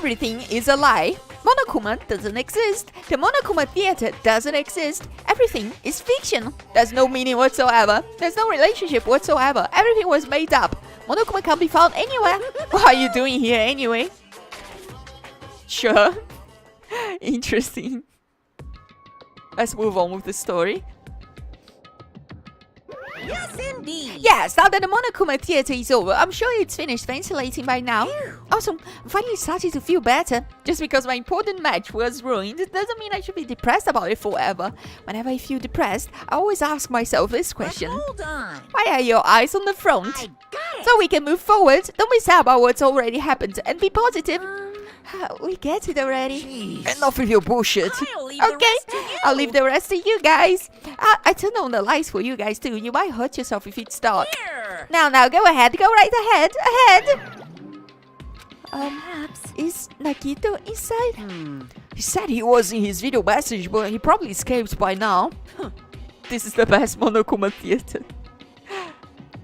Everything is a lie. Monokuma doesn't exist. The Monokuma Theater doesn't exist. Everything is fiction. There's no meaning whatsoever. There's no relationship whatsoever. Everything was made up. Monokuma can't be found anywhere. What are you doing here anyway? Sure. Interesting. Let's move on with the story. Yes, indeed. Yes, now that the Monokuma Theater is over, I'm sure it's finished ventilating by now. Awesome, I'm finally starting to feel better. Just because my important match was ruined, it doesn't mean I should be depressed about it forever. Whenever I feel depressed, I always ask myself this question. But hold on. Why are your eyes on the front? I got it. So we can move forward. Don't be sad about what's already happened and be positive. We get it already. Jeez. Enough with your bullshit. I'll leave the rest to you. I'll leave the rest to you guys. I turned on the lights for you guys too. You might hurt yourself if it's dark. Here. Now, go ahead. Go right ahead. Ahead. Perhaps. Is Nagito inside? He said he was in his video message, but he probably escaped by now. This is the best Monokuma Theater.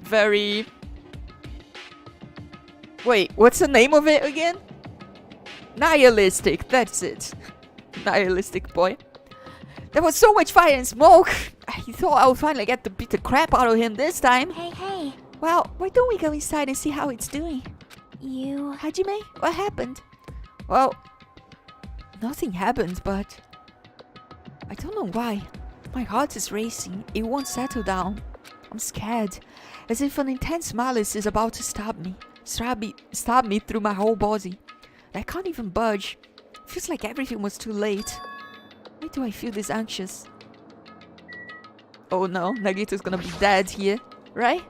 Very... Wait, what's the name of it again? Nihilistic, that's it. Nihilistic boy. There was so much fire and smoke. I thought I would finally get to beat the crap out of him this time. Hey. Well, why don't we go inside and see how it's doing? You... Hajime, what happened? Well, nothing happened, but... I don't know why. My heart is racing. It won't settle down. I'm scared. As if an intense malice is about to stab me through my whole body. I can't even budge. Feels like everything was too late. Why do I feel this anxious? Oh no, Nagito's gonna be dead here, right?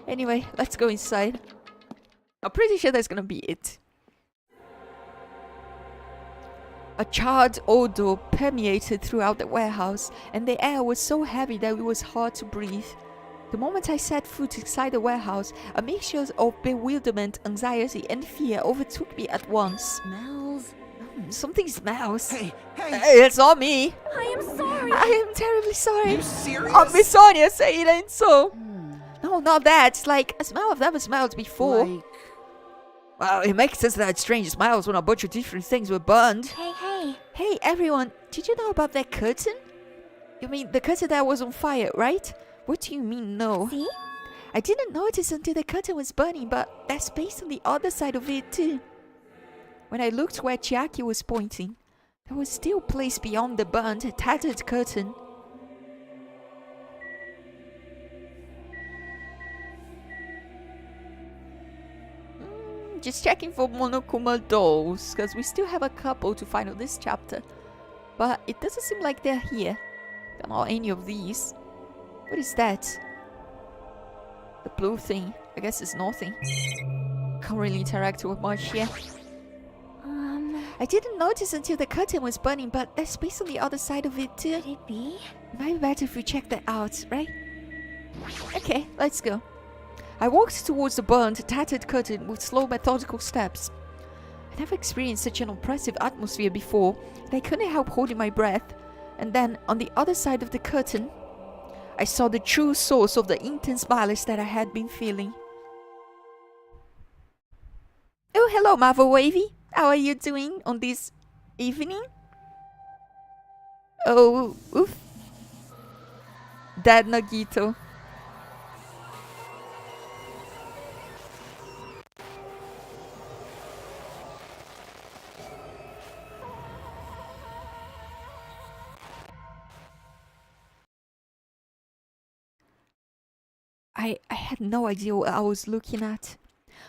Anyway, let's go inside. I'm pretty sure that's gonna be it. A charred odor permeated throughout the warehouse, and the air was so heavy that it was hard to breathe. The moment I set foot inside the warehouse, a mixture of bewilderment, anxiety, and fear overtook me at once. Smells. Something smells. Hey, It's not me. I am sorry. I am terribly sorry. you serious? Oh, Miss Sonia, say it ain't so. No, not that. It's like a smell I've never smelled before. Like... Well, it makes sense that strange smells when a bunch of different things were burned. Hey. Hey, everyone, did you know about that curtain? You mean the curtain that was on fire, right? What do you mean, no? See? I didn't notice until the curtain was burning, but there's space on the other side of it too. When I looked where Chiaki was pointing, there was still place beyond the burnt, tattered curtain. Just checking for Monokuma dolls, because we still have a couple to find on this chapter. But it doesn't seem like they're here. They're not any of these. What is that? The blue thing. I guess it's nothing. Can't really interact with much here. I didn't notice until the curtain was burning, but there's space on the other side of it too. Could it be? It might be better if we check that out, right? Okay, let's go. I walked towards the burnt, tattered curtain with slow, methodical steps. I never experienced such an oppressive atmosphere before, and I couldn't help holding my breath. And then, on the other side of the curtain, I saw the true source of the intense malice that I had been feeling. Oh, hello, Marvel Wavy. How are you doing on this evening? Oh, oof. Dead Nagito. I had no idea what I was looking at.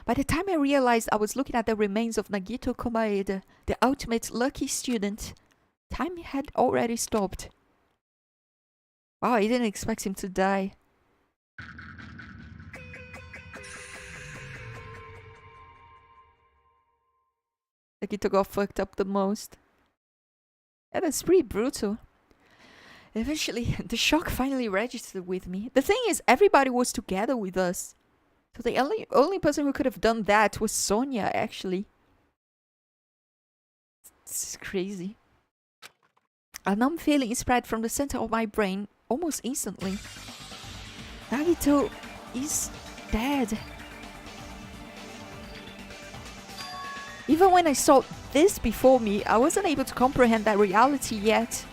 By the time I realized I was looking at the remains of Nagito Komaeda, the ultimate lucky student, time had already stopped. Wow, I didn't expect him to die. Nagito got fucked up the most. Yeah, that's pretty brutal. Eventually, the shock finally registered with me. The thing is, everybody was together with us. So the only person who could have done that was Sonia, actually. It's crazy. A numb feeling spread from the center of my brain almost instantly. Nagito is dead. Even when I saw this before me, I wasn't able to comprehend that reality yet.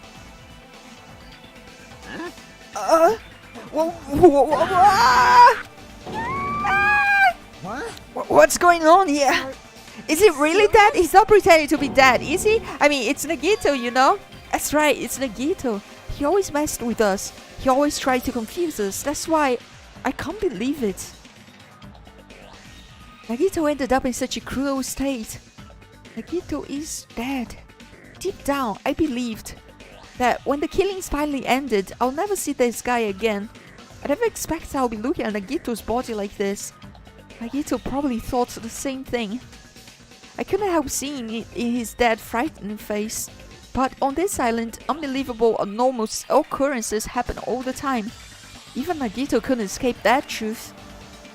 What's going on here? Is he really dead? He's not pretending to be dead, is he? I mean, it's Nagito, you know? That's right, it's Nagito. He always messed with us. He always tried to confuse us. That's why I can't believe it. Nagito ended up in such a cruel state. Nagito is dead. Deep down, I believed that when the killings finally ended, I'll never see this guy again. I never expected I'll be looking at Nagito's body like this. Nagito probably thought the same thing. I couldn't help seeing it in his dead, frightened face. But on this island, unbelievable, abnormal occurrences happen all the time. Even Nagito couldn't escape that truth.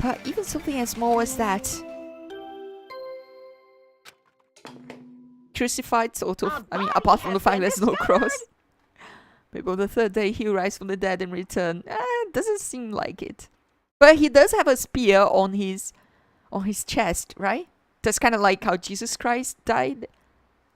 But even something as small as that. Crucified, sort of. I mean, apart from the fact there's no cross. Maybe on the third day he'll rise from the dead and return. Doesn't seem like it. But he does have a spear on his chest, right? That's kind of like how Jesus Christ died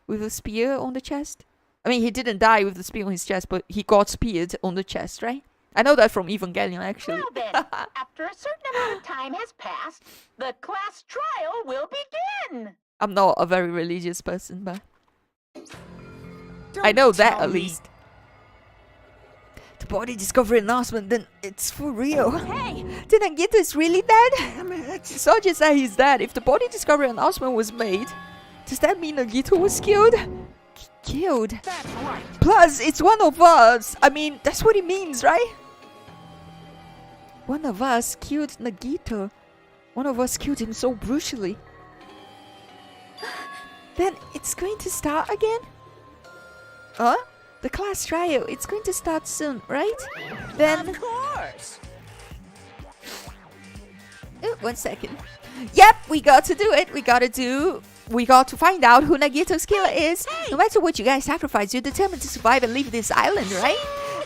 with a spear on the chest. I mean, he didn't die with the spear on his chest, but he got speared on the chest, right? I know that from Evangelion, actually. Well then, after a certain amount of time has passed, the class trial will begin. I'm not a very religious person, but I know that at least. The body discovery announcement, then it's for real. Hey! Did Nagito is really dead? Damn it! Soji said he's dead. If the body discovery announcement was made, does that mean Nagito was killed? Killed? That's right. Plus, it's one of us. I mean, that's what it means, right? One of us killed Nagito. One of us killed him so brutally. Then it's going to start again? Huh? The class trial, it's going to start soon, right? Then... Of course. Oh, 1 second. Yep, we got to do it. We got to find out who Nagito's killer is. No matter what you guys sacrifice, you're determined to survive and leave this island, right?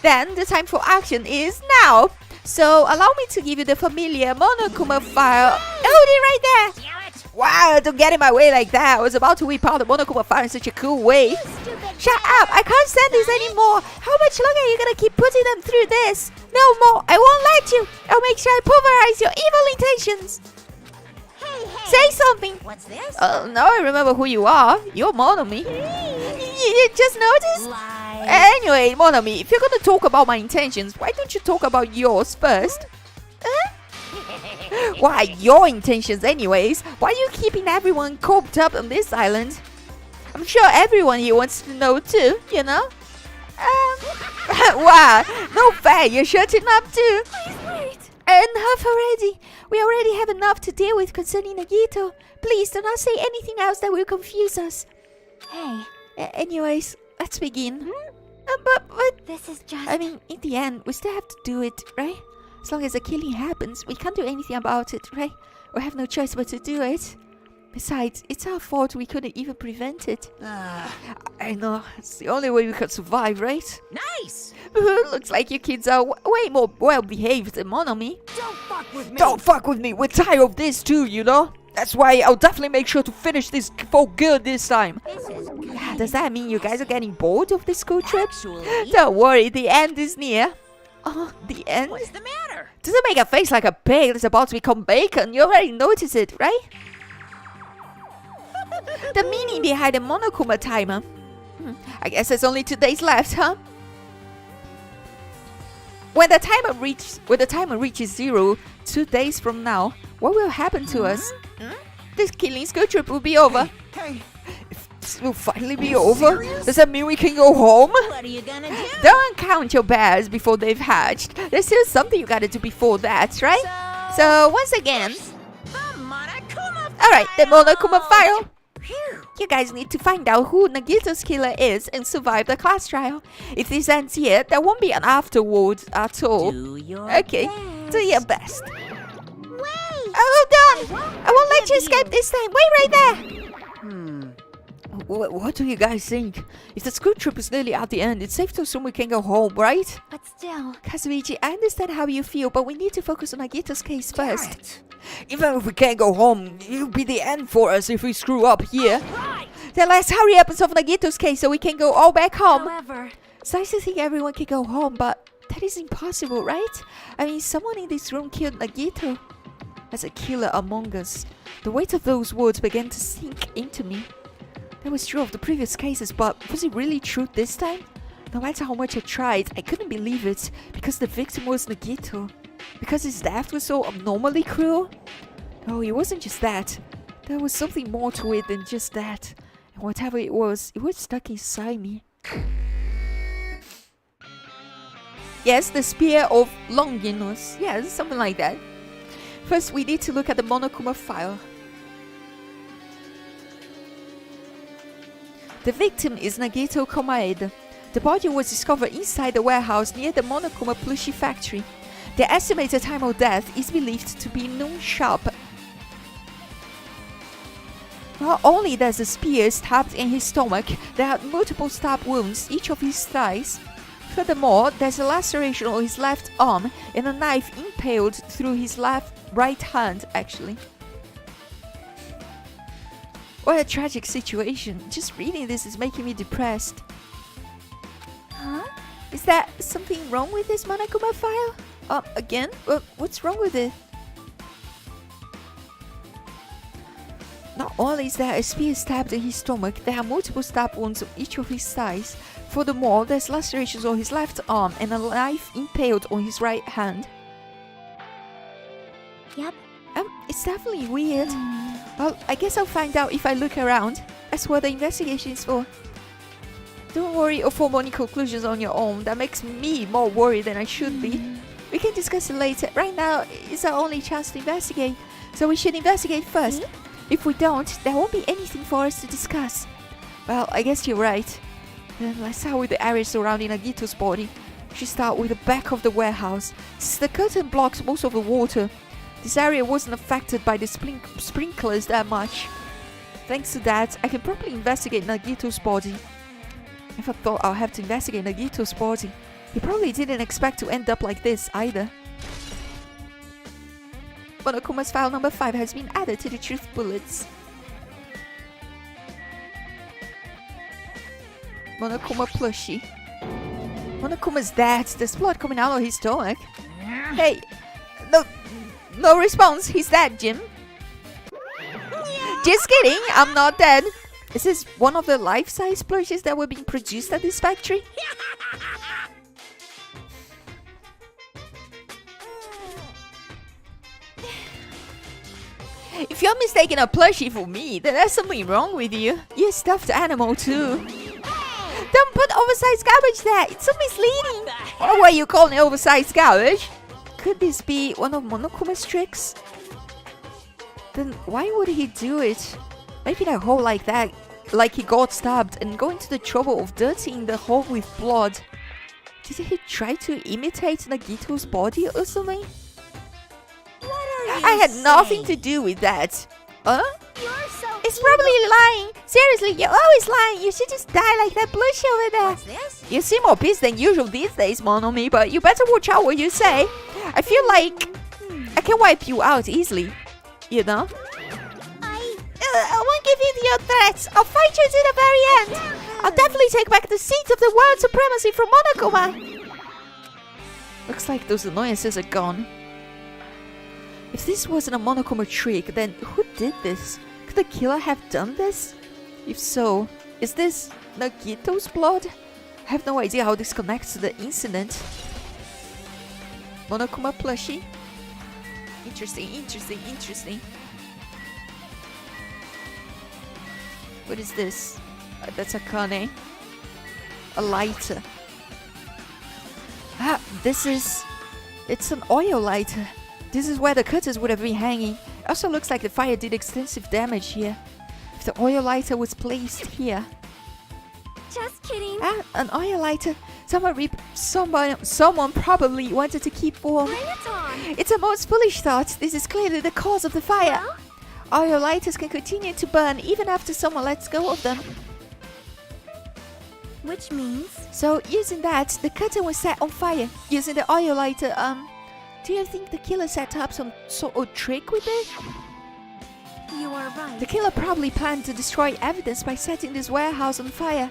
Then the time for action is now. So allow me to give you the familiar Monokuma file. Hold it right there. Damn it! Wow, don't get in my way like that. I was about to whip out the Monokuma file in such a cool way. Shut up! I can't stand this anymore. How much longer are you gonna keep putting them through this? No more. I won't let you. I'll make sure I pulverize your evil intentions. Hey, hey! Say something. What's this? Now I remember who you are. You're Monomi. You just noticed? Lies. Anyway, Monomi, if you're gonna talk about my intentions, why don't you talk about yours first? Why, your intentions anyways? Why are you keeping everyone coped up on this island? I'm sure everyone here wants to know too, you know? Wow, no fair, you're shutting up too. Please wait. Enough already. We already have enough to deal with concerning Nagito. Please do not say anything else that will confuse us. Hey, Anyways, let's begin. But, this is just... I mean, in the end, we still have to do it, right? As long as the killing happens, we can't do anything about it, right? We have no choice but to do it. Besides, it's our fault we couldn't even prevent it. I know, it's the only way we could survive, right? Nice! Looks like you kids are way more well-behaved than Monomi. Don't fuck with me! Don't fuck with me, we're tired of this too, you know? That's why I'll definitely make sure to finish this for good this time. This is good. Does that mean you guys are getting bored of this school trip? Actually, Don't worry, the end is near. Oh, the end? what's the matter? Doesn't make a face like a pig that's about to become bacon. You already noticed it, right? The meaning behind the Monokuma timer. I guess there's only 2 days left, huh? When the timer reaches 0, 2 days from now, what will happen to us? This killing school trip will be over. Hey, This will finally be over. Does that mean we can go home? what are you gonna do? Don't count your bears before they've hatched. There's still something you gotta do before that, right? So once again, The Monokuma alright, the Monokuma file. Phew. You guys need to find out who Nagito's killer is and survive the class trial. If this ends here, there won't be an afterwards at all. Do your Okay, best. do your best. Wait! Hold on! I won't let you escape this time. Wait right there! What do you guys think? If the school trip is nearly at the end, it's safe to assume we can go home, right? But still, Kazuichi, I understand how you feel, but we need to focus on Nagito's case first. Even if we can't go home, it'll be the end for us if we screw up here. Right. Then let's hurry up and solve Nagito's case so we can go all back home. However, It's nice to think everyone can go home, but that is impossible, right? I mean, someone in this room killed Nagito. As a killer among us, the weight of those words began to sink into me. That was true of the previous cases, but was it really true this time? No matter how much I tried, I couldn't believe it, because the victim was Nagito. Because his death was so abnormally cruel? No, it wasn't just that. There was something more to it than just that. And whatever it was stuck inside me. Yes, the Spear of Longinus. Yes, something like that. First, we need to look at the Monokuma file. The victim is Nagito Komaeda. The body was discovered inside the warehouse near the Monokuma plushie factory. The estimated time of death is believed to be noon sharp. Not only there's a spear stabbed in his stomach, there are multiple stab wounds, each of his thighs. Furthermore, there's a laceration on his left arm and a knife impaled through his right hand, actually. What a tragic situation. Just reading this is making me depressed. Huh? Is there something wrong with this Monokuma file? Again? What's wrong with it? Not only is there a spear stabbed in his stomach, there are multiple stab wounds on each of his thighs. Furthermore, there's lacerations on his left arm and a knife impaled on his right hand. Yep. It's definitely weird. Well, I guess I'll find out if I look around. That's what the investigation is for. Don't worry or form any conclusions on your own. That makes me more worried than I should be. We can discuss it later. Right now, it's our only chance to investigate. So we should investigate first. If we don't, there won't be anything for us to discuss. Well, I guess you're right. Then let's start with the area surrounding Nagito's body. We should start with the back of the warehouse. Since the curtain blocks most of the water, this area wasn't affected by the sprinklers that much. Thanks to that, I can properly investigate Nagito's body. If I thought I'll have to investigate Nagito's body, he probably didn't expect to end up like this either. Monokuma's file number 5 has been added to the truth bullets. Monokuma plushie. Monokuma's dead. There's blood coming out of his stomach. Hey, no response. He's dead, Jim. Just kidding. I'm not dead. Is this one of the life-size plushies that were being produced at this factory? If you're mistaking a plushie for me, then there's something wrong with you. You're a stuffed animal too. Don't put oversized garbage there. It's so misleading. What were you calling oversized garbage? Could this be one of Monokuma's tricks? Then why would he do it? Maybe that hole like that, like he got stabbed and going to the trouble of dirtying the hole with blood. Did he try to imitate Nagito's body or something? I had nothing to do with that. Huh? You're so It's probably lying. Seriously, you're always lying. You should just die like that plushie over there. What's this? You seem more pissed than usual these days, Monomi, but you better watch out what you say. I feel like I can wipe you out easily. You know? I won't give in to your threats. I'll fight you to the very end. I'll definitely take back the seat of the world supremacy from Monokuma. Looks like those annoyances are gone. If this wasn't a Monokuma trick, then who did this? Could the killer have done this? If so, is this Nagito's blood? I have no idea how this connects to the incident. Monokuma plushie? Interesting. What is this? That's a kane. A lighter. It's an oil lighter. This is where the cutters would have been hanging. It also looks like the fire did extensive damage here. If the oil lighter was placed here. just kidding. An oil lighter. Someone probably wanted to keep warm. Bring it on. It's a most foolish thought. This is clearly the cause of the fire. Well? Oil lighters can continue to burn even after someone lets go of them. Which means? So using that, the curtain was set on fire. Using the oil lighter, Do you think the killer set up some sort of trick with it? You are right. The killer probably planned to destroy evidence by setting this warehouse on fire.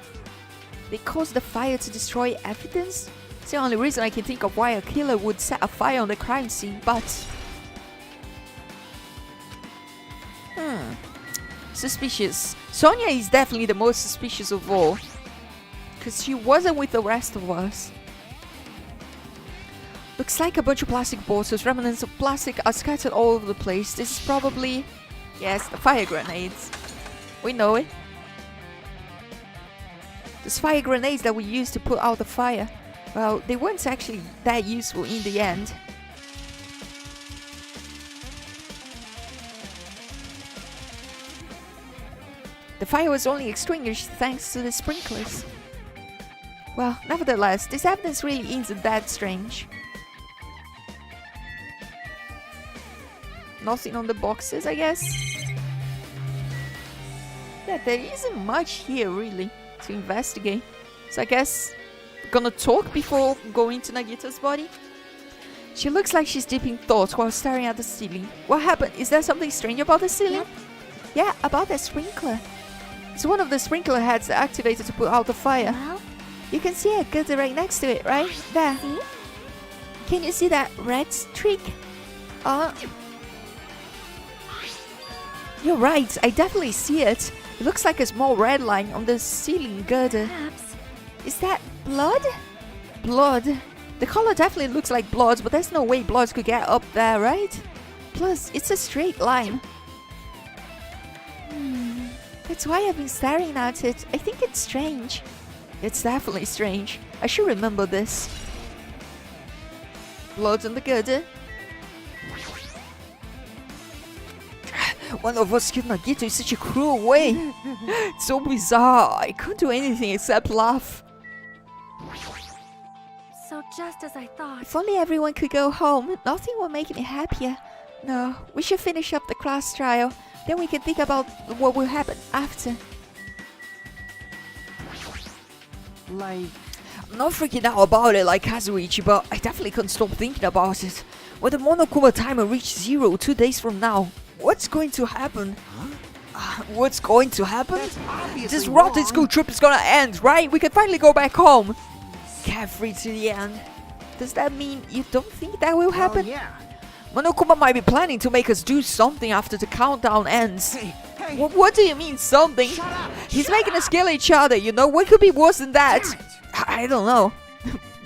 They caused the fire to destroy evidence? It's the only reason I can think of why a killer would set a fire on the crime scene, but... Suspicious. Sonia is definitely the most suspicious of all. Because she wasn't with the rest of us. Looks like a bunch of plastic bottles. Remnants of plastic are scattered all over the place. This is probably... Yes, the fire grenades. We know it. Those fire grenades that we used to put out the fire. Well, they weren't actually that useful in the end. The fire was only extinguished thanks to the sprinklers. Well, nevertheless, this evidence really isn't that strange. Nothing on the boxes, I guess. Yeah, there isn't much here really to investigate. So I guess we're gonna talk before going to Nagita's body. She looks like she's deep in thought while staring at the ceiling. What happened? Is there something strange about the ceiling? Yep. Yeah, about that sprinkler. It's one of the sprinkler heads activated to put out the fire. Well, You can see a gutter right next to it, right? There. see? Can you see that red streak? You're right, I definitely see it. It looks like a small red line on the ceiling girder. Perhaps. Is that blood? Blood? The color definitely looks like blood, but there's no way blood could get up there, right? Plus, it's a straight line. That's why I've been staring at it. I think it's strange. It's definitely strange. I should remember this. Blood on the girder. One of us killed Nagito in such a cruel way. It's so bizarre. I couldn't do anything except laugh. So just as I thought. If only everyone could go home, nothing will make me happier. No, we should finish up the class trial. Then we can think about what will happen after. Like... I'm not freaking out about it like Kazuichi, but I definitely couldn't stop thinking about it. When the Monokuma timer reaches 0 2 days from now, what's going to happen? What's going to happen? This rotten school trip is gonna end, right? We can finally go back home. Carefree to the end. Does that mean you don't think that will happen? yeah. Monokuma might be planning to make us do something after the countdown ends. Hey, What do you mean, something? shut up! He's making us kill each other, you know? What could be worse than that? Damn it. I don't know.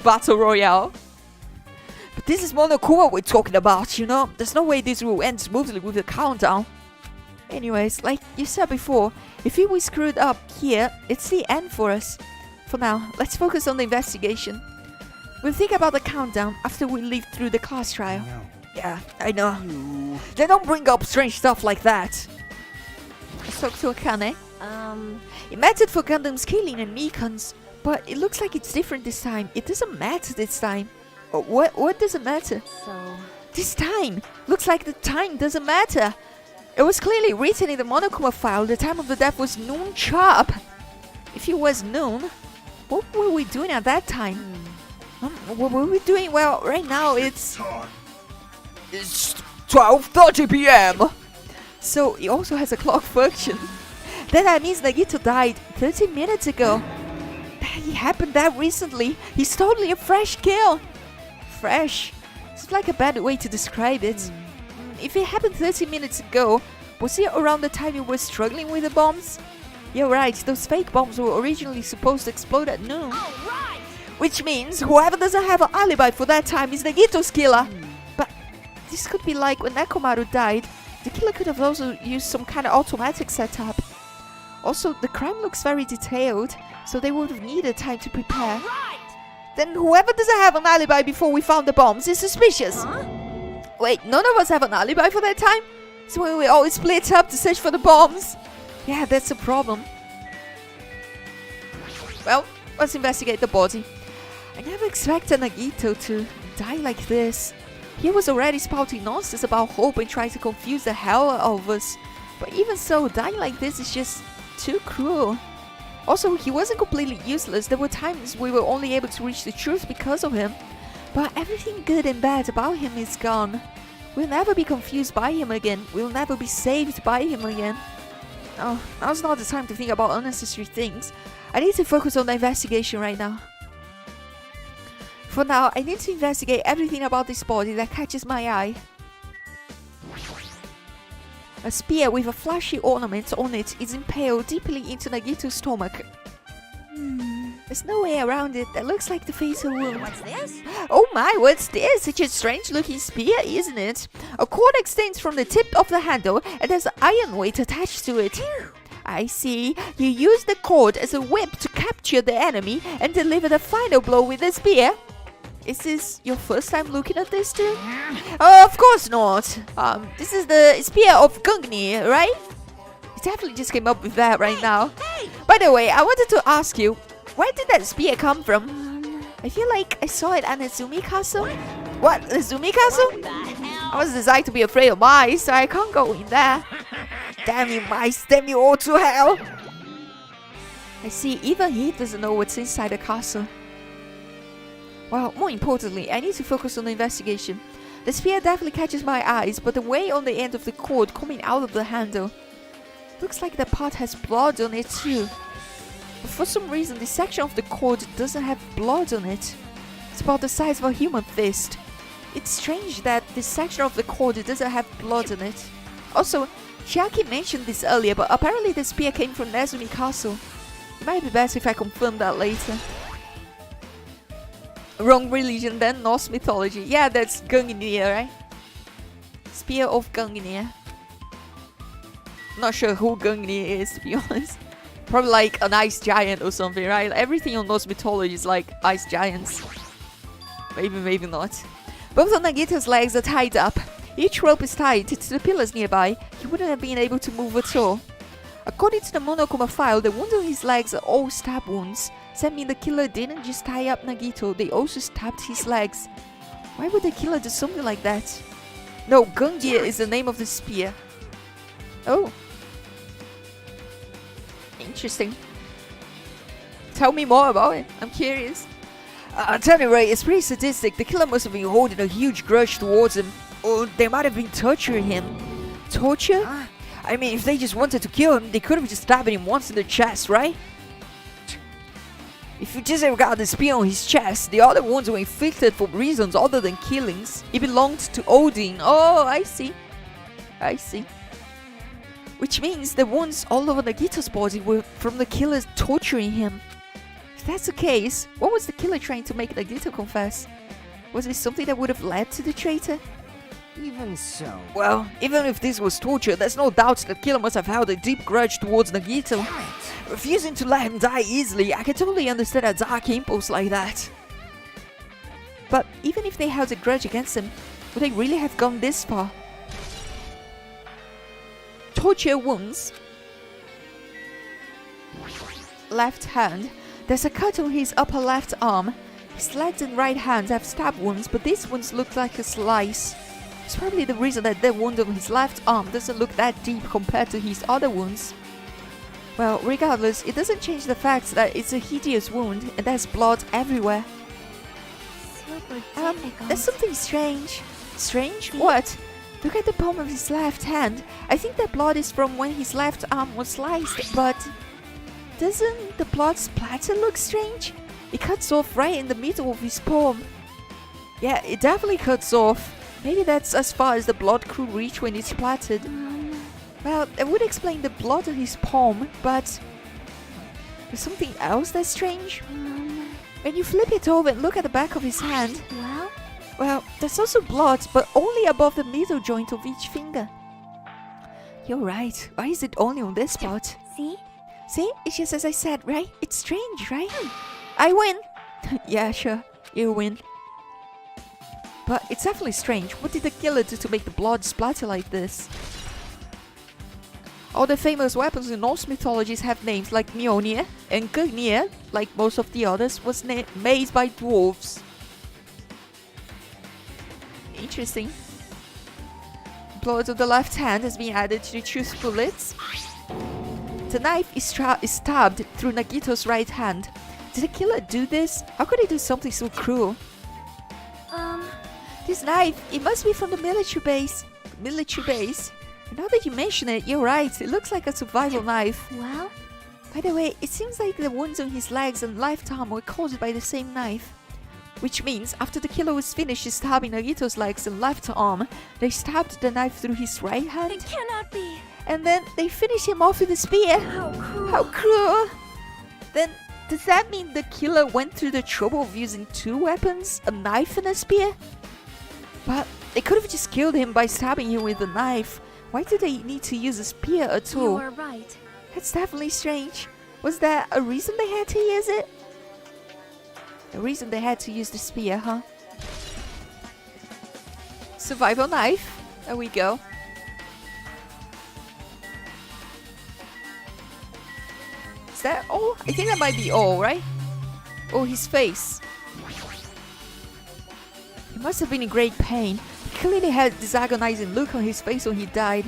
Battle Royale. But this is Monokuma we're talking about, you know? There's no way this will end smoothly with the countdown. Anyways, like you said before, if we screwed up here, it's the end for us. For now, let's focus on the investigation. We'll think about the countdown after we leave through the class trial. No. Yeah, I know. You... They don't bring up strange stuff like that. Let's talk to Akane. It mattered for Gundam's killing and Mikan's, but it looks like it's different this time. It doesn't matter this time. What doesn't matter? So, This time! Looks like the time doesn't matter. It was clearly written in the Monokuma file the time of the death was noon sharp. If it was noon, what were we doing at that time? What were we doing? Well, right now it's 12:30 p.m. So it also has a clock function. Then that means Nagito died 30 minutes ago. It happened that recently. He's totally a fresh kill. Fresh. It's like a bad way to describe it. If it happened 30 minutes ago, was it around the time you were struggling with the bombs? You're right, those fake bombs were originally supposed to explode at noon. Alright! Which means whoever doesn't have an alibi for that time is Nagito's killer. But this could be like when Nekomaru died. The killer could have also used some kind of automatic setup. Also, the crime looks very detailed, so they would have needed time to prepare. Right! Then whoever doesn't have an alibi before we found the bombs is suspicious. Wait, none of us have an alibi for that time? So when we always split up to search for the bombs? Yeah, that's a problem. Well, let's investigate the body. I never expected Nagito to die like this. He was already spouting nonsense about hope and trying to confuse the hell out of us. But even so, dying like this is just too cruel. Also, he wasn't completely useless. There were times we were only able to reach the truth because of him. But everything good and bad about him is gone. We'll never be confused by him again. We'll never be saved by him again. Oh, now's not the time to think about unnecessary things. I need to focus on the investigation right now. For now, I need to investigate everything about this body that catches my eye. A spear with a flashy ornament on it is impaled deeply into Nagito's stomach. There's no way around it. That looks like the fatal wound. What's this? Oh my, what's this? Such a strange looking spear, isn't it? A cord extends from the tip of the handle and there's an iron weight attached to it. I see. You use the cord as a whip to capture the enemy and deliver the final blow with the spear. Is this your first time looking at this too? Oh, of course not. This is the spear of Gungnir, right? You definitely just came up with that right now. By the way, I wanted to ask you, where did that spear come from? I feel like I saw it at Nezumi Castle. What? Nezumi Castle? I was designed to be afraid of mice, so I can't go in there. Damn you mice, damn you all to hell! I see, even he doesn't know what's inside the castle. Well, more importantly, I need to focus on the investigation. The spear definitely catches my eyes, but the way on the end of the cord coming out of the handle. Looks like the part has blood on it too. But for some reason, this section of the cord doesn't have blood on it. It's about the size of a human fist. It's strange that this section of the cord doesn't have blood on it. Also, Chiaki mentioned this earlier, but apparently the spear came from Nezumi Castle. It might be best if I confirm that later. Wrong religion then, Norse mythology. Yeah, that's Gungnir, right? Spear of Gungnir. Not sure who Gungnir is, to be honest. Probably like an ice giant or something, right? Everything on Norse mythology is like ice giants. Maybe, maybe not. Both of Nagito's legs are tied up. Each rope is tied to the pillars nearby. He wouldn't have been able to move at all. According to the Monokuma file, the wounds on his legs are all stab wounds. Does that mean the killer didn't just tie up Nagito, they also stabbed his legs? Why would the killer do something like that? No, Gungnir is the name of the spear. Oh. Interesting. Tell me more about it. I'm curious. At any rate, it's pretty sadistic. The killer must have been holding a huge grudge towards him. Or they might have been torturing him. Torture? I mean, if they just wanted to kill him, they could have just stabbed him once in the chest, right? If you just regard the spear on his chest, the other wounds were inflicted for reasons other than killings. It belonged to Odin. Oh, I see. I see. Which means the wounds all over Nagito's body were from the killers torturing him. If that's the case, what was the killer trying to make Nagito confess? Was it something that would have led to the traitor? Even so. Well, even if this was torture, there's no doubt that the killer must have held a deep grudge towards Nagito. Refusing to let him die easily, I can totally understand a dark impulse like that. But even if they held a grudge against him, would they really have gone this far? Torture wounds. Left hand. There's a cut on his upper left arm. His legs and right hands have stab wounds, but these ones look like a slice. It's probably the reason that the wound on his left arm doesn't look that deep compared to his other wounds. Well, regardless, it doesn't change the fact that it's a hideous wound and there's blood everywhere. Super There's difficult. something strange. Strange? What? Look at the palm of his left hand. I think the blood is from when his left arm was sliced, but doesn't the blood splatter look strange? It cuts off right in the middle of his palm. Yeah, it definitely cuts off. Maybe that's as far as the blood could reach when it splattered. Well, that would explain the blood on his palm, but there's something else that's strange. When you flip it over and look at the back of his hand, well, there's also blood, but only above the middle joint of each finger. You're right. Why is it only on this spot? See? See? It's just as I said, right? It's strange, right? I win! Yeah, sure. You win. But it's definitely strange. What did the killer do to make the blood splatter like this? All the famous weapons in Norse mythologies have names like Mjolnir, and Gungnir, like most of the others, was made by dwarves. Interesting. Blood on the left hand has been added to the choose bullets. The knife is stabbed through Nagito's right hand. Did the killer do this? How could he do something so cruel? This knife, it must be from the military base. Military base. And now that you mention it, you're right. It looks like a survival knife. Well, By the way, it seems like the wounds on his legs and left arm were caused by the same knife. Which means, after the killer was finished stabbing Nagito's legs and left arm, they stabbed the knife through his right hand. it cannot be. And then they finished him off with a spear. How cruel. How cruel! Then, does that mean the killer went through the trouble of using two weapons? A knife and a spear? But they could have just killed him by stabbing him with a knife. Why do they need to use a spear at all? You are right. That's definitely strange. Was there a reason they had to use it? A reason they had to use the spear, huh? Survival knife. There we go. Is that all? I think that might be all, right? Oh, his face. He must have been in great pain. He clearly had this agonizing look on his face when he died.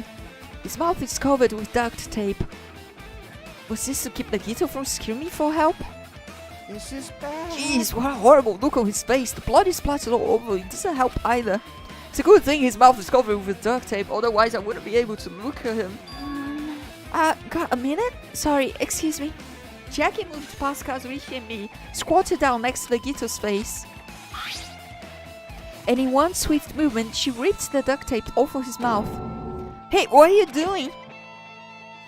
His mouth is covered with duct tape. Was this to keep Nagito from screaming for help? This is bad. Jeez, what a horrible look on his face. The blood is splattered all over. It doesn't help either. It's a good thing his mouth is covered with duct tape, otherwise I wouldn't be able to look at him. Got a minute? Sorry, excuse me. Jackie moved past Kazuichi and me, squatted down next to Nagito's face. And in one swift movement, she ripped the duct tape off of his mouth. Hey, what are you doing?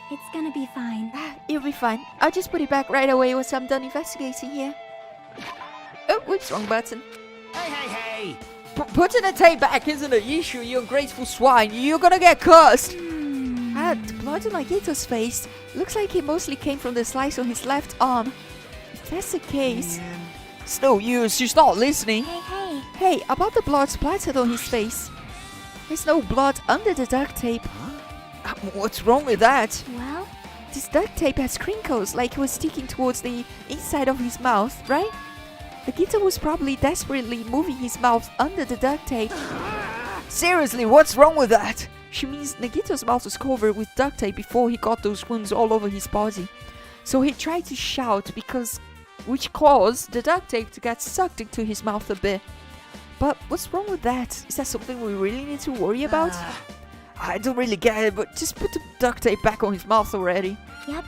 It's gonna be fine. You'll be fine. I'll just put it back right away once I'm done investigating here. Oh, whoops, wrong button. Hey, hey, hey! Putting the tape back isn't an issue, you ungrateful swine. You're gonna get cursed. The blood on Nagito's face looks like it mostly came from the slice on his left arm. If that's the case, it's no use. She's not listening. Hey. Hey, about the blood splattered on his face. There's no blood under the duct tape. What's wrong with that? Well, This duct tape has crinkles like it was sticking towards the inside of his mouth, right? Nagito was probably desperately moving his mouth under the duct tape. Seriously, what's wrong with that? She means Nagito's mouth was covered with duct tape before he got those wounds all over his body. So he tried to shout which caused the duct tape to get sucked into his mouth a bit. But what's wrong with that? Is that something we really need to worry about? I don't really get it, but just put the duct tape back on his mouth already. Yep.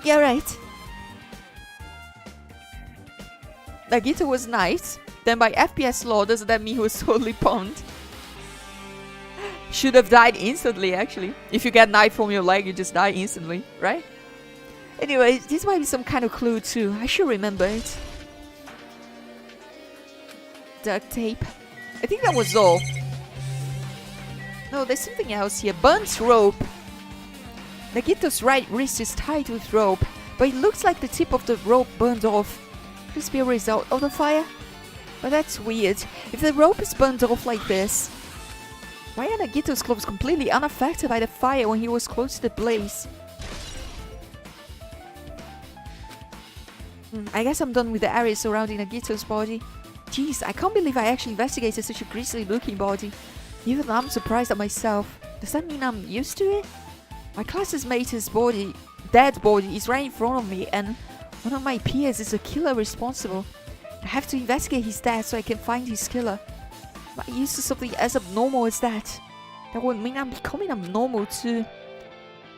Yeah, right. Nagito was nice. Then by FPS law, doesn't that mean he was totally pwned? Should have died instantly, actually. If you get knife from your leg, you just die instantly, right? Anyway, this might be some kind of clue too. I should remember it. Duct tape. I think that was all. No, there's something else here. Burnt rope. Nagito's right wrist is tied with rope, but it looks like the tip of the rope burned off. Could this be a result of the fire? But that's weird. If the rope is burned off like this, why are Nagito's clothes completely unaffected by the fire when he was close to the blaze? I guess I'm done with the area surrounding Nagito's body. Jeez, I can't believe I actually investigated such a grisly looking body. Even I'm surprised at myself. Does that mean I'm used to it? My classmate's dead body is right in front of me, and one of my peers is a killer responsible. I have to investigate his death so I can find his killer. Am I used to something as abnormal as that? That would mean I'm becoming abnormal too.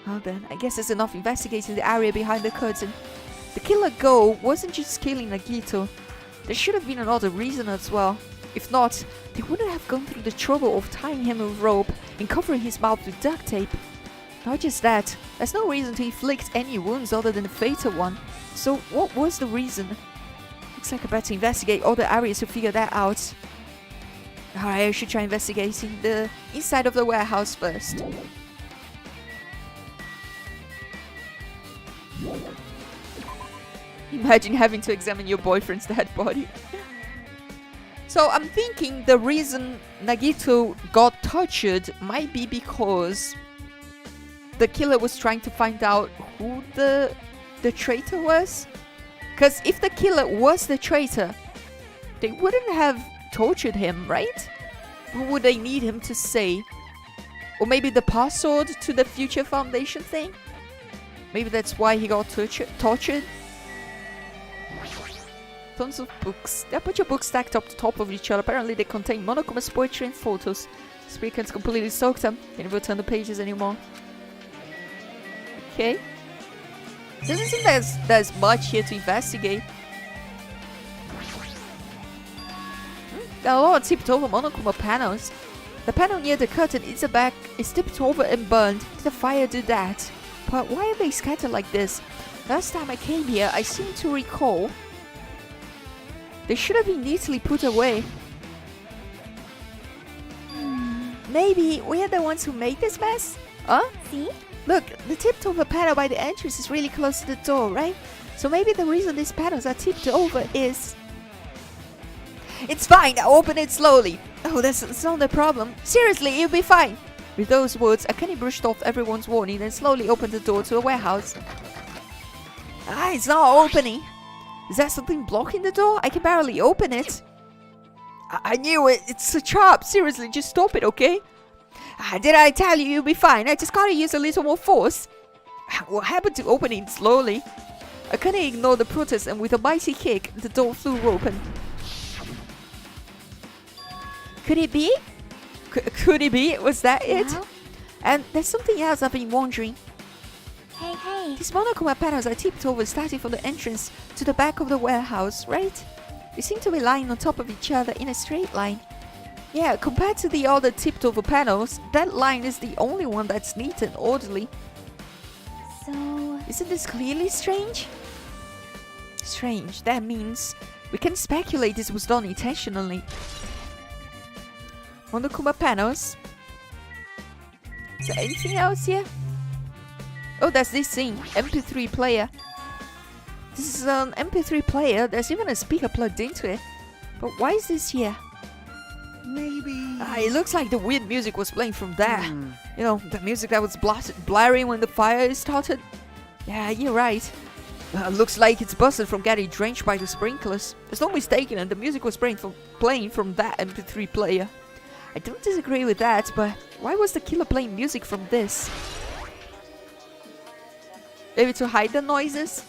Well then, I guess there's enough investigating the area behind the curtain. The killer goal wasn't just killing Nagito. There should have been another reason as well. If not, they wouldn't have gone through the trouble of tying him with rope and covering his mouth with duct tape. Not just that, there's no reason to inflict any wounds other than the fatal one. So what was the reason? Looks like I better investigate all the areas to figure that out. Alright, I should try investigating the inside of the warehouse first. Imagine having to examine your boyfriend's dead body. So I'm thinking the reason Nagito got tortured might be because the killer was trying to find out who the traitor was. Because if the killer was the traitor, they wouldn't have tortured him, right? What would they need him to say? Or maybe the password to the Future Foundation thing? Maybe that's why he got tortured? Tons of books. There are a bunch of books stacked up the top of each other. Apparently they contain Monokuma's poetry and photos. Speaker's completely soaked them. Can't even turn the pages anymore. Okay. Doesn't seem there's much here to investigate. There are a lot of tipped over Monokuma panels. The panel near the curtain is tipped over and burned. Did the fire do that? But why are they scattered like this? Last time I came here, I seem to recall they should have been neatly put away. Maybe we are the ones who made this mess? Huh? See? Look, the tipped over panel by the entrance is really close to the door, right? So maybe the reason these panels are tipped over is... It's fine, I'll open it slowly. Oh, that's not the problem. Seriously, you'll be fine. With those words, Akane brushed off everyone's warning and slowly opened the door to a warehouse. Ah, it's not opening. Is there something blocking the door? I can barely open it. I knew it. It's a trap. Seriously, just stop it, okay? Did I tell you you'll be fine? I just gotta use a little more force. What happened to opening slowly? Akane ignored the protest and with a mighty kick, the door flew open. Could it be? Could it be? Was that it? Well? And there's something else I've been wondering. Hey. These Monokuma panels are tipped over starting from the entrance to the back of the warehouse, right? They seem to be lying on top of each other in a straight line. Yeah, compared to the other tipped over panels, that line is the only one that's neat and orderly. So... Isn't this clearly strange? Strange, that means we can speculate this was done intentionally. Monokuma panels. Is there anything else here? Oh, there's this thing, MP3 player. This is an MP3 player, there's even a speaker plugged into it. But why is this here? Maybe. It looks like the weird music was playing from there. You know, the music that was blaring when the fire started. Yeah, you're right. Looks like it's busted from getting drenched by the sprinklers. There's no mistaking it, the music was playing from that MP3 player. I don't disagree with that, but why was the killer playing music from this? Maybe to hide the noises?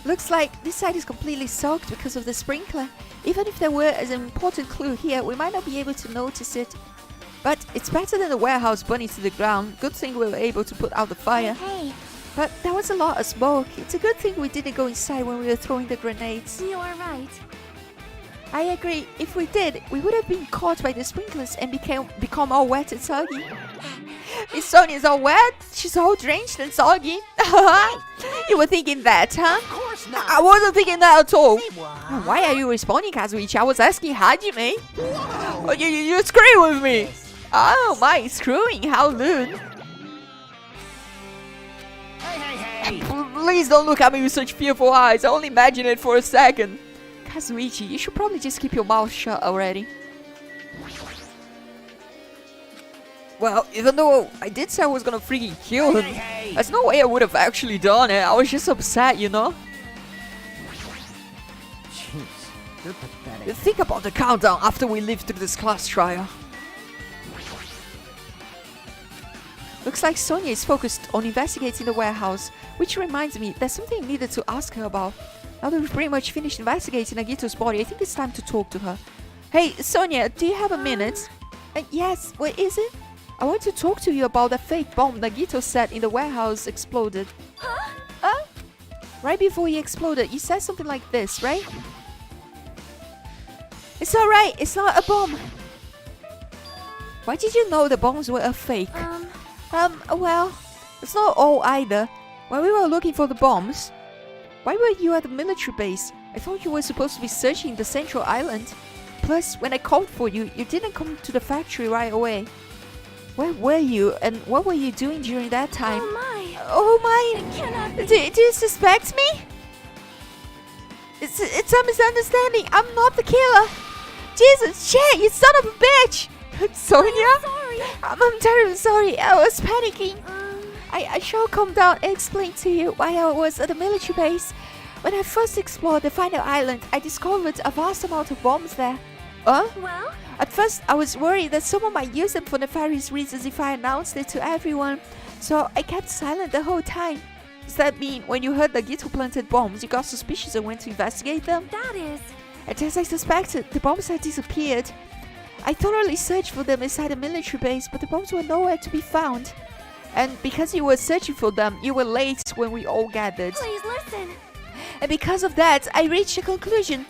Looks like this side is completely soaked because of the sprinkler. Even if there were an important clue here, we might not be able to notice it. But it's better than the warehouse burning to the ground. Good thing we were able to put out the fire. Hey. But there was a lot of smoke. It's a good thing we didn't go inside when we were throwing the grenades. You are right. I agree. If we did, we would have been caught by the sprinklers and become all wet and soggy. Miss Sonia's all wet. She's all drenched and soggy. You were thinking that, huh? Of course not. I wasn't thinking that at all. Say what? Why are you responding, Kazuichi? I was asking Hajime. Oh, you screw with me. Oh my, screwing. How lewd. Hey. Please don't look at me with such fearful eyes. I only imagine it for a second. Kazuichi, you should probably just keep your mouth shut already. Well, even though I did say I was gonna freaking kill him, Hey. there's no way I would have actually done it. I was just upset, you know? Jeez, you're pathetic. Think about the countdown after we live through this class trial. Looks like Sonia is focused on investigating the warehouse, which reminds me, there's something I needed to ask her about. Now that we've pretty much finished investigating Nagito's body, I think it's time to talk to her. Hey, Sonia, do you have a minute? Yes, what is it? I want to talk to you about the fake bomb Nagito said in the warehouse exploded. Huh? Right before he exploded, you said something like this, right? It's alright, it's not a bomb. Why did you know the bombs were a fake? Well, it's not all either. When we were looking for the bombs, why were you at the military base? I thought you were supposed to be searching the central island. Plus, when I called for you, you didn't come to the factory right away. Where were you, and what were you doing during that time? Oh my! I cannot be. Do you suspect me? It's a misunderstanding. I'm not the killer. Jesus, shit, you son of a bitch! Sonia? Sorry. I'm terribly sorry. I was panicking. I shall come down and explain to you why I was at the military base. When I first explored the final island, I discovered a vast amount of bombs there. Huh? Well? At first, I was worried that someone might use them for nefarious reasons if I announced it to everyone, so I kept silent the whole time. Does that mean when you heard that Gito planted bombs, you got suspicious and went to investigate them? That is. And as I suspected, the bombs had disappeared. I thoroughly searched for them inside the military base, but the bombs were nowhere to be found. And because you were searching for them, you were late when we all gathered. Please listen. And because of that, I reached a conclusion.